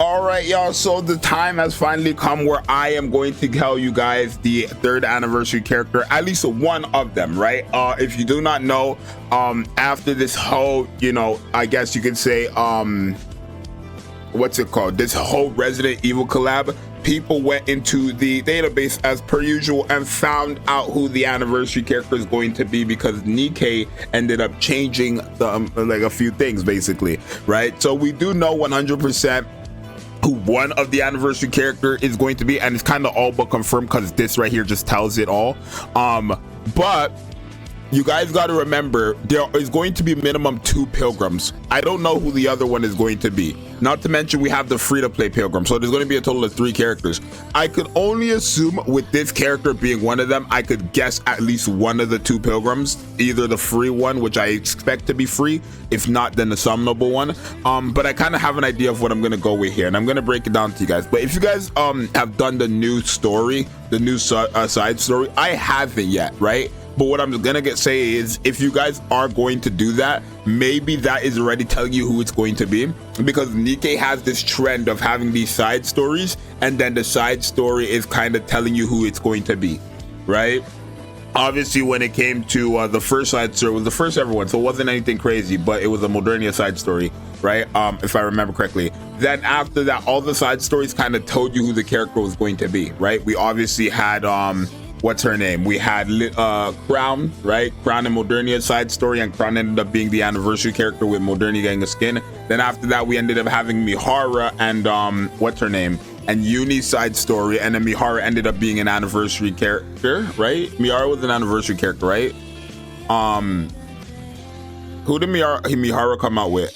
All right, y'all, so the time has finally come where I am going to tell you guys the 3rd anniversary character, at least one of them, right? If you do not know, after this whole, I guess you could say, what's it called, this whole Resident Evil collab, people went into the database as per usual and found out who the anniversary character is going to be, because Nikke ended up changing the, like a few things basically, right? So we do know 100% who one of the anniversary character is going to be, and it's kind of all but confirmed because this right here just tells it all. But you guys got to remember, there is going to be minimum 2 pilgrims. I don't know who the other one is going to be. Not to mention we have the free-to-play pilgrim, so there's going to be a total of 3 characters. I could only assume with this character being one of them, I could guess at least one of the 2 pilgrims, either the free one, which I expect to be free, if not then the summonable one. But I kind of have an idea of what I'm going to go with here, and I'm going to break it down to you guys. But if you guys have done the new story, the new side story, I haven't yet, right? But what I'm gonna say is, if you guys are going to do that, maybe that is already telling you who it's going to be, because Nikke has this trend of having these side stories, and then the side story is kind of telling you who it's going to be, right? Obviously, when it came to the first side story, it was the first ever one, so it wasn't anything crazy, but it was a Modernia side story, right? If I remember correctly. Then after that, all the side stories kind of told you who the character was going to be, right? We obviously had what's her name? We had Crown, right? Crown and Modernia side story, and Crown ended up being the anniversary character with Modernia getting a skin. Then after that, we ended up having Mihara and what's her name? And Uni's side story, and then Mihara ended up being an anniversary character, right? Mihara was an anniversary character, right? Who did Mihara come out with?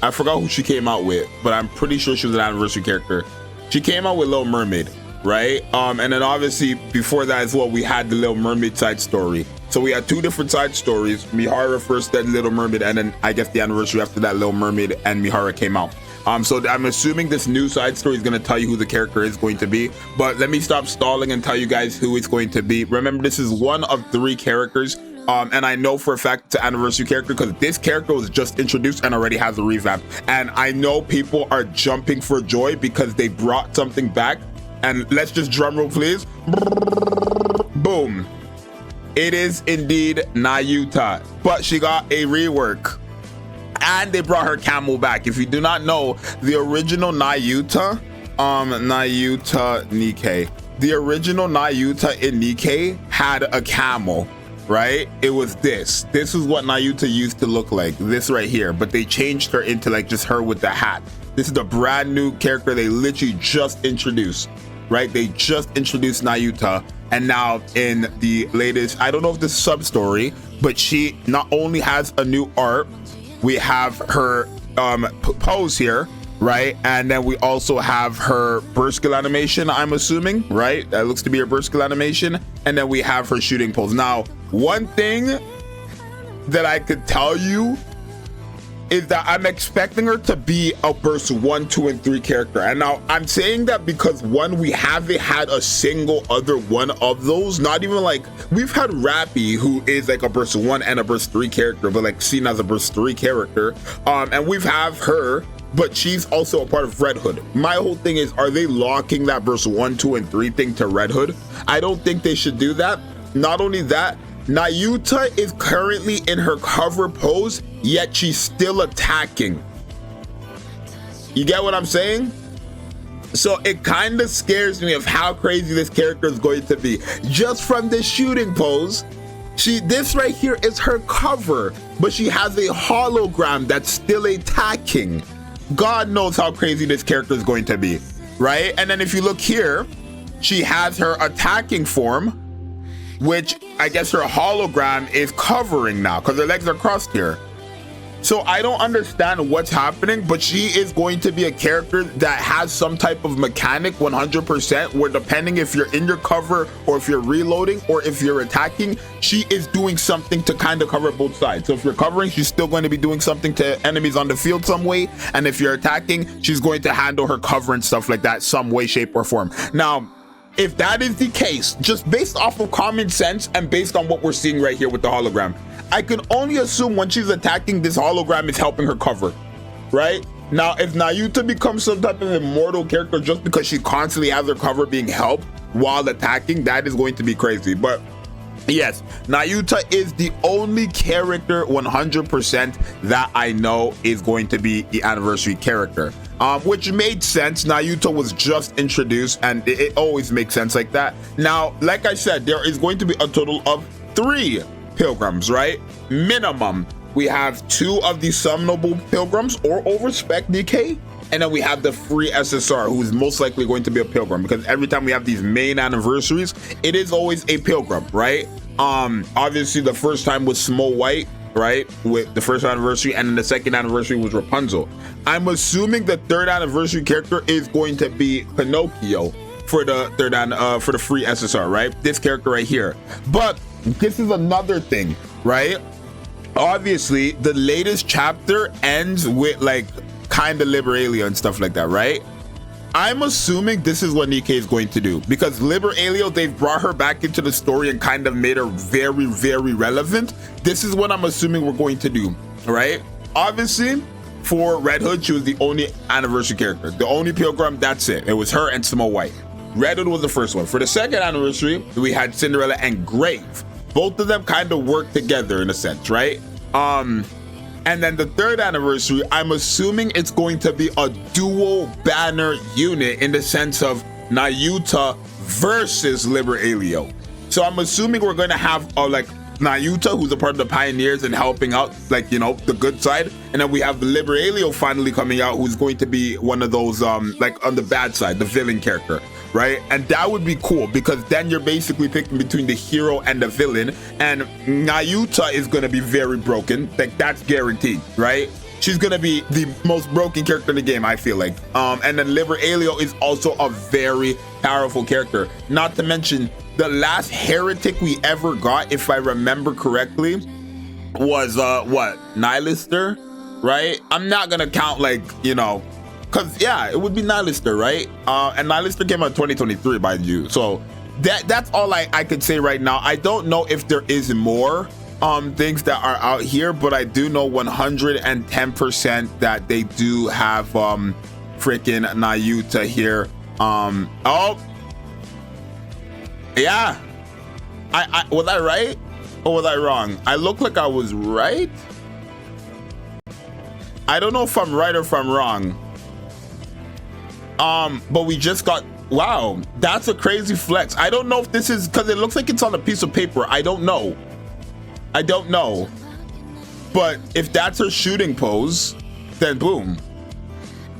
I forgot who she came out with, but I'm pretty sure she was an anniversary character. She came out with Little Mermaid, right? And then obviously before that as well, we had the Little Mermaid side story. So we had 2 different side stories. Mihara first, then Little Mermaid, and then I guess the anniversary after that, Little Mermaid and Mihara came out. So I'm assuming this new side story is going to tell you who the character is going to be, but let me stop stalling and tell you guys who it's going to be. Remember, this is one of 3 characters. And I know for a fact it's an anniversary character because this character was just introduced and already has a revamp. And I know people are jumping for joy because they brought something back. And let's just drum roll, please. Boom. It is indeed Nayuta, but she got a rework. And they brought her camel back. If you do not know, the original Nayuta, Nayuta Nikke. The original Nayuta in Nikke had a camel, right? It was this. This is what Nayuta used to look like. This right here. But they changed her into like just her with the hat. This is the brand new character they literally just introduced. Right, they just introduced Nayuta, and now in the latest, I don't know if this is sub story, but she not only has a new art, we have her pose here, right, and then we also have her burst skill animation, I'm assuming, right? That looks to be her burst skill animation, and then we have her shooting pose. Now, one thing that I could tell you is that I'm expecting her to be a burst 1, 2, and 3 character. And now I'm saying that because one, we haven't had a single other one of those. Not even like, we've had Rappy, who is like a burst 1 and a burst 3 character, but like seen as a burst 3 character. And we've have her, but she's also a part of Red Hood. My whole thing is, are they locking that burst 1, 2, and 3 thing to Red Hood? I don't think they should do that. Not only that, Nayuta is currently in her cover pose, yet she's still attacking. You get what I'm saying? So it kind of scares me of how crazy this character is going to be. Just from this shooting pose, this right here is her cover, but she has a hologram that's still attacking. God knows how crazy this character is going to be, right? And then if you look here, she has her attacking form, which I guess her hologram is covering now because her legs are crossed here. So I don't understand what's happening, but she is going to be a character that has some type of mechanic 100%, where depending if you're in your cover or if you're reloading or if you're attacking, she is doing something to kind of cover both sides. So if you're covering, she's still going to be doing something to enemies on the field some way, and if you're attacking, she's going to handle her cover and stuff like that some way, shape, or form. Now, if that is the case, just based off of common sense and based on what we're seeing right here with the hologram, I can only assume when she's attacking, this hologram is helping her cover, right? Now, if Nayuta becomes some type of immortal character just because she constantly has her cover being helped while attacking, that is going to be crazy. But yes, Nayuta is the only character 100% that I know is going to be the anniversary character. Which made sense. Nayuta was just introduced, and it always makes sense like that. Now, like I said, there is going to be a total of 3 pilgrims, right? Minimum. We have 2 of the summonable pilgrims or overspec Nikke, and then we have the free SSR, who is most likely going to be a pilgrim, because every time we have these main anniversaries, it is always a pilgrim, right? Obviously the first time was Snow White, right, with the first anniversary, and then the second anniversary was Rapunzel. I'm assuming the 3rd anniversary character is going to be Pinocchio for the for the free SSR, right? This character right here. But this is another thing, right? Obviously the latest chapter ends with like kind of Liberalia and stuff like that, right? I'm assuming this is what Nikke is going to do, because Liberalia, they've brought her back into the story and kind of made her very, very relevant. This is what I'm assuming we're going to do, right? Obviously, for Red Hood, she was the only anniversary character, the only pilgrim, that's it. It was her and Snow White. Red Hood was the first one. For the second anniversary, we had Cinderella and Grave. Both of them kind of work together in a sense, right? And then the 3rd anniversary, I'm assuming it's going to be a dual banner unit in the sense of Nayuta versus Liberalia. So I'm assuming we're going to have like Nayuta, who's a part of the Pioneers and helping out, like, you know, the good side, and then we have Liberalia finally coming out, who's going to be one of those like on the bad side, the villain character, right? And that would be cool, because then you're basically picking between the hero and the villain, and Nayuta is going to be very broken, like that's guaranteed, right? She's gonna be the most broken character in the game, I feel like. And then Liberalia is also a very powerful character. Not to mention, the last heretic we ever got, if I remember correctly, was what, Nihilister, right? I'm not gonna count, like, you know, because yeah, it would be Nihilister, right? And Nihilister came out 2023, by you. So that's all I could say right now. I don't know if there is more things that are out here, but I do know 110% that they do have freaking Nayuta here. Oh yeah, I was I right or was I wrong? I look like I was right. I don't know if I'm right or if I'm wrong. But we just got, wow, that's a crazy flex. I don't know if this is because it looks like it's on a piece of paper. I don't know, but if that's her shooting pose, then boom.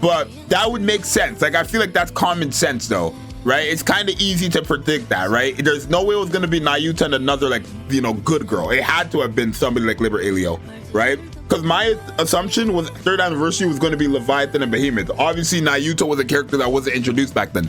But that would make sense. Like, I feel like that's common sense though, right? It's kind of easy to predict that, right? There's no way it was going to be Nayuta and another, like, you know, good girl. It had to have been somebody like Liberalia, right? Because my assumption was 3rd anniversary was going to be Leviathan and Behemoth. Obviously Nayuta was a character that wasn't introduced back then,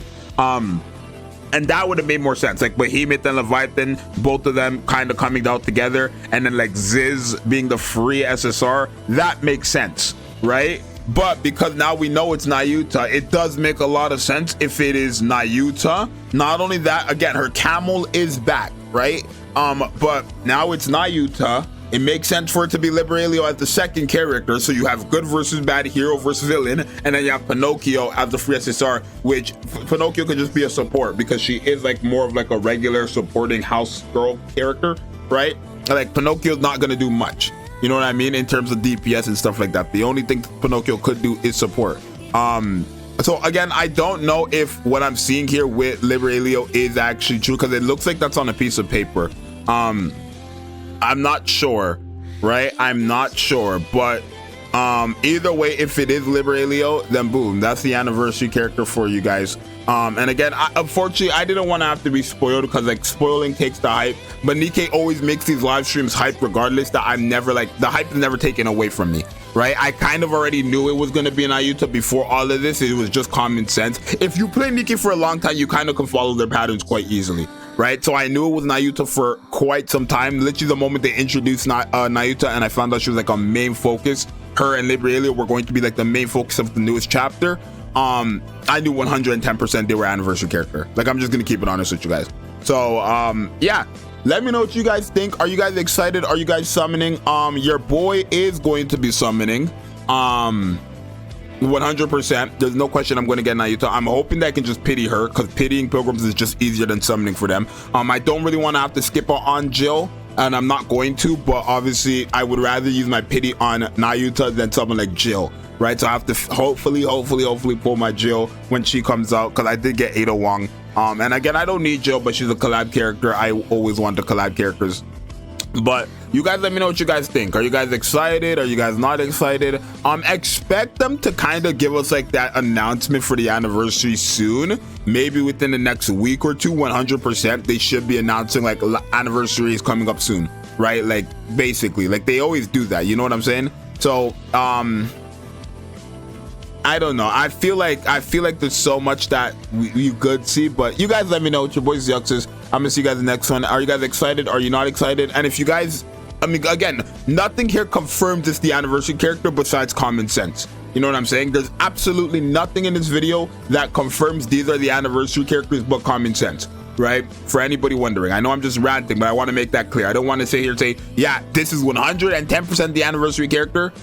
and that would have made more sense, like Behemoth and Leviathan, both of them kind of coming out together, and then like Zxous being the free SSR. That makes sense, right? But because now we know it's Nayuta, it does make a lot of sense if it is Nayuta. Not only that, again, her camel is back, right? But now it's Nayuta. It makes sense for it to be Liberalia as the second character, so you have good versus bad, hero versus villain, and then you have Pinocchio as the free SSR, which Pinocchio could just be a support because she is like more of like a regular supporting house girl character, right? Like, Pinocchio's not gonna do much, you know what I mean, in terms of DPS and stuff like that. The only thing Pinocchio could do is support. So again, I don't know if what I'm seeing here with Liberalia is actually true, because it looks like that's on a piece of paper. I'm not sure, right? I'm not sure, but either way, if it is Liberalia, then boom, that's the anniversary character for you guys. And again, unfortunately, I didn't want to have to be spoiled, because like spoiling takes the hype, but Nikke always makes these live streams hype regardless, that I'm never, like, the hype is never taken away from me, right? I kind of already knew it was going to be an Nayuta before all of this. It was just common sense. If you play Nikke for a long time, you kind of can follow their patterns quite easily, right? So I knew it was Nayuta for quite some time. Literally the moment they introduced Nayuta and I found out she was like a main focus, her and Liberalia were going to be like the main focus of the newest chapter, I knew 110% they were anniversary character. Like, I'm just gonna keep it honest with you guys. So yeah, let me know what you guys think. Are you guys excited? Are you guys summoning? Your boy is going to be summoning. 100%. There's no question I'm going to get Nayuta. I'm hoping that I can just pity her, because pitying pilgrims is just easier than summoning for them. I don't really want to have to skip on Jill, and I'm not going to, but obviously I would rather use my pity on Nayuta than someone like Jill, right? So I have to hopefully pull my Jill when she comes out, because I did get Ada Wong. And again, I don't need Jill, but she's a collab character. I always want the collab characters. But you guys let me know what you guys think. Are you guys excited? Are you guys not excited? Expect them to kind of give us like that announcement for the anniversary soon, maybe within the next week or two. 100% they should be announcing like anniversary is coming up soon, right? Like basically, like they always do that, you know what I'm saying? So I don't know. I feel like there's so much that you could see, but you guys let me know. It's your boy Zxous. I'm gonna see you guys in the next one. Are you guys excited? Are you not excited? And if you guys, I mean, again, nothing here confirms it's the anniversary character besides common sense. You know what I'm saying? There's absolutely nothing in this video that confirms these are the anniversary characters but common sense, right? For anybody wondering, I know I'm just ranting, but I want to make that clear. I don't want to sit here and say, yeah, this is 110% the anniversary character.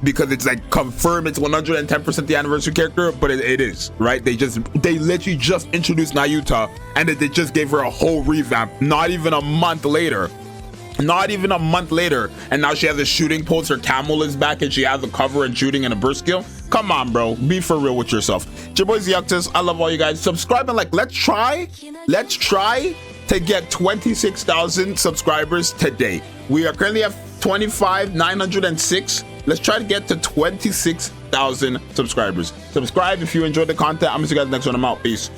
Because it's like confirmed it's 110% the anniversary character, but it is, right? They literally just introduced Nayuta, and they just gave her a whole revamp not even a month later, and now she has a shooting pulse. Her camel is back, and she has a cover and shooting and a burst skill. Come on, bro, be for real with yourself. It's your boy Zxous. I love all you guys. Subscribe and like. Let's try to get 26,000 subscribers today. We are currently at 25,906. Let's try to get to 26,000 subscribers. Subscribe if you enjoyed the content. I'm gonna see you guys next one. I'm out. Peace.